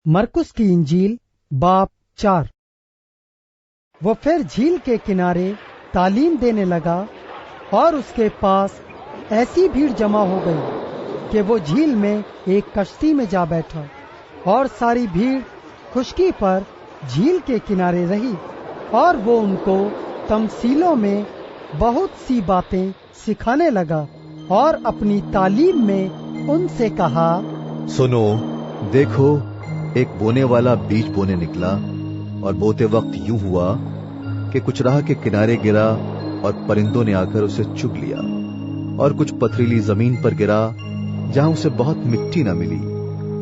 मरकुस की इंजील बाब 4। वो फिर झील के किनारे तालीम देने लगा और उसके पास ऐसी भीड़ जमा हो गई कि वो झील में एक कश्ती में जा बैठा और सारी भीड़ खुशकी पर झील के किनारे रही। और वो उनको तमसीलों में बहुत सी बातें सिखाने लगा और अपनी तालीम में उनसे कहा, सुनो, देखो, एक बोने वाला बीज बोने निकला और बोते वक्त यूं हुआ कि कुछ राह के किनारे गिरा और परिंदों ने आकर उसे चुग लिया, और कुछ पथरीली जमीन पर गिरा जहां उसे बहुत मिट्टी न मिली,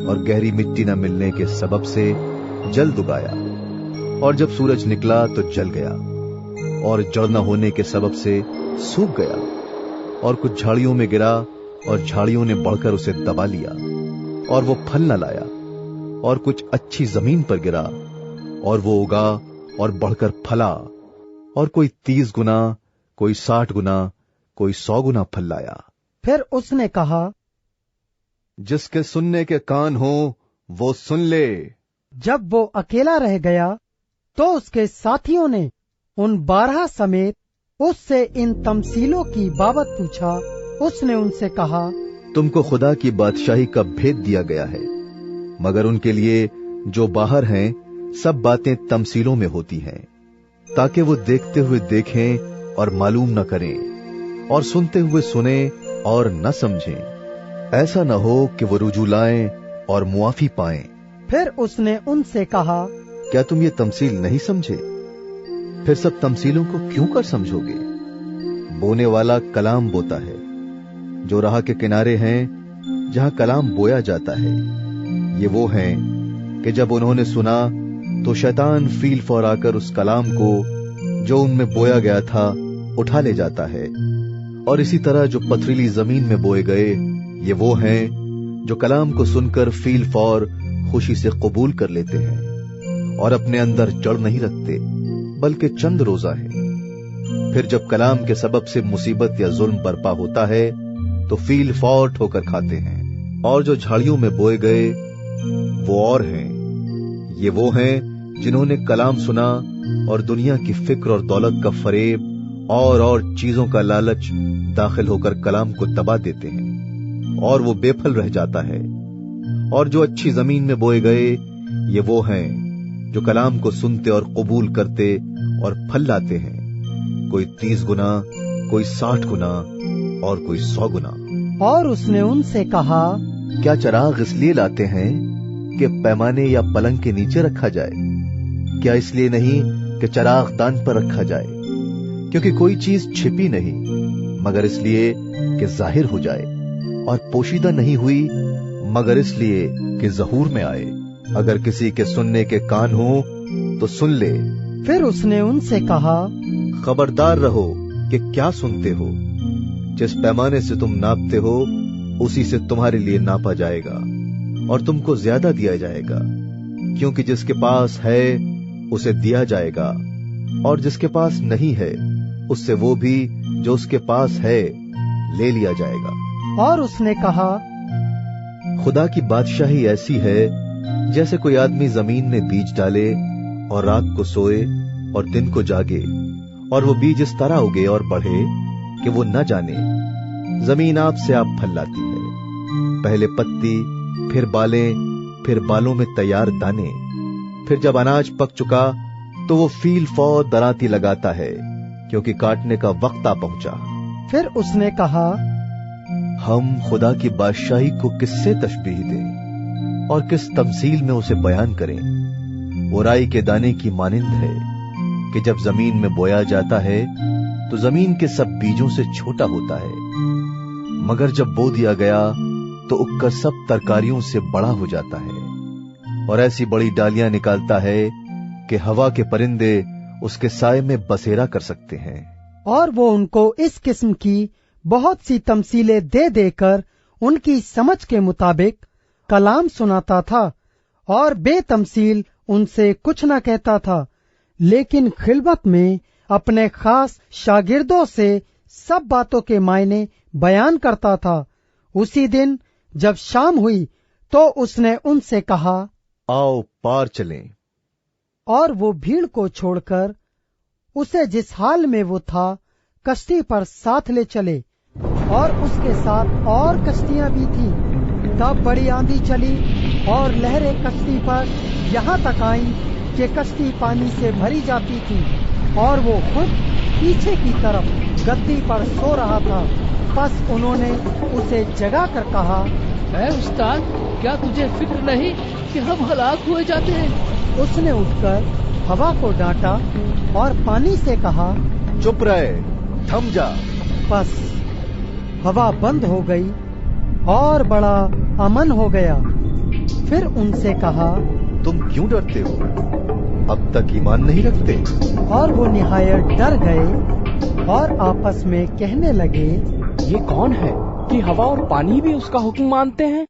और गहरी मिट्टी न मिलने के सबब से जल्द उगाया, और जब सूरज निकला तो जल गया, और जड़ न होने के सबब से सूख गया। और कुछ झाड़ियों में गिरा और झाड़ियों ने बढ़कर उसे दबा लिया और वो फल न लाया। और कुछ अच्छी जमीन पर गिरा और वो उगा और बढ़कर फला, और कोई 30 गुना, कोई 60 गुना, कोई 100 गुना फल लाया। फिर उसने कहा, जिसके सुनने के कान हो वो सुन ले। जब वो अकेला रह गया तो उसके साथियों ने उन 12 समेत उससे इन तमसीलों की बाबत पूछा। उसने उनसे कहा, तुमको खुदा की बादशाही का भेद दिया गया है, मगर उनके लिए जो बाहर हैं सब बातें तमसीलों में होती हैं, ताकि वो देखते हुए देखें और मालूम न करें, और सुनते हुए सुने और न समझें। ऐसा न हो कि वो रुजू लाएं और मुआफी पाएं। फिर उसने उनसे कहा, क्या तुम ये तमसील नहीं समझे? फिर सब तमसीलों को क्यों कर समझोगे? बोने वाला कलाम बोता है। जो राह के किनारे हैं जहां कलाम बोया जाता है, ये वो हैं कि जब उन्होंने सुना तो शैतान फील फौर आकर उस कलाम को जो उनमें बोया गया था उठा ले जाता है। और इसी तरह जो पथरीली जमीन में बोए गए, ये वो हैं जो कलाम को सुनकर फील फौर खुशी से कबूल कर लेते हैं और अपने अंदर जड़ नहीं रखते, बल्कि चंद रोजा है। फिर जब कलाम के सबब से मुसीबत या जुल्म बरपा होता है तो फील फौर ठोकर खाते हैं। और जो झाड़ियों में बोए गए वो और हैं, ये वो हैं जिन्होंने कलाम सुना और दुनिया की फिक्र और दौलत का फरेब और चीजों का लालच दाखिल होकर कलाम को दबा देते हैं और वो बेफल रह जाता है। और जो अच्छी जमीन में बोए गए, ये वो हैं जो कलाम को सुनते और कबूल करते और फल लाते हैं, कोई 30 गुना, कोई 60 गुना और कोई 100 गुना। और उसने उनसे कहा, क्या चराग इसलिए लाते हैं कि पैमाने या पलंग के नीचे रखा जाए? क्या इसलिए नहीं कि चराग दान पर रखा जाए? क्योंकि कोई चीज छिपी नहीं, मगर इसलिए कि जाहिर हो जाए, और पोशीदा नहीं हुई मगर इसलिए कि ज़हूर में आए। अगर किसी के सुनने के कान हो तो सुन ले। फिर उसने उनसे कहा, खबरदार रहो कि क्या सुनते हो। जिस पैमाने से तुम नापते हो उसी से तुम्हारे लिए नापा जाएगा और तुमको ज्यादा दिया जाएगा, क्योंकि जिसके पास है उसे दिया जाएगा, और जिसके पास नहीं है उससे वो भी जो उसके पास है ले लिया जाएगा। और उसने कहा, खुदा की बादशाही ऐसी है जैसे कोई आदमी जमीन में बीज डाले और रात को सोए और दिन को जागे, और वो बीज इस तरह उगे और बढ़े कि वो न जाने। जमीन आप से आप फल लाती है, पहले पत्ती, फिर बालें, फिर बालों में तैयार दाने। फिर जब अनाज पक चुका तो वो फील फौर दराती लगाता है, क्योंकि काटने का वक्त आ पहुंचा। फिर उसने कहा, हम खुदा की बादशाही को किससे तशबीह दें और किस तमसील में उसे बयान करें? वो राई के दाने की मानिंद है कि जब जमीन में बोया जाता है तो जमीन के सब बीजों से छोटा होता है, मगर जब बो दिया गया तो उगकर सब तरकारियों से बड़ा हो जाता है और ऐसी बड़ी डालियां निकालता है कि हवा के परिंदे उसके साए में बसेरा कर सकते हैं। और वो उनको इस किस्म की बहुत सी तमसीलें दे देकर उनकी समझ के मुताबिक कलाम सुनाता था, और बेतमसील उनसे कुछ न कहता था, लेकिन खिलवत में अपने खास शागिर्दों से सब बातों के मायने बयान करता था। उसी दिन जब शाम हुई तो उसने उनसे कहा, आओ पार चलें। और वो भीड़ को छोड़कर उसे जिस हाल में वो था कश्ती पर साथ ले चले, और उसके साथ और कश्तियां भी थी। तब बड़ी आंधी चली और लहरें कश्ती पर यहाँ तक आईं कि कश्ती पानी से भरी जाती थी, और वो खुद पीछे की तरफ गद्दी पर सो रहा था। बस उन्होंने उसे जगा कर कहा, ऐ उस्ताद, क्या तुझे फिक्र नहीं कि हम हलाक हुए जाते हैं? उसने उठकर हवा को डांटा और पानी से कहा, चुप रहे, थम जा। बस हवा बंद हो गई और बड़ा अमन हो गया। फिर उनसे कहा, तुम क्यों डरते हो? अब तक ईमान नहीं रखते? और वो निहायत डर गए और आपस में कहने लगे, ये कौन है कि हवा और पानी भी उसका हुक्म मानते हैं?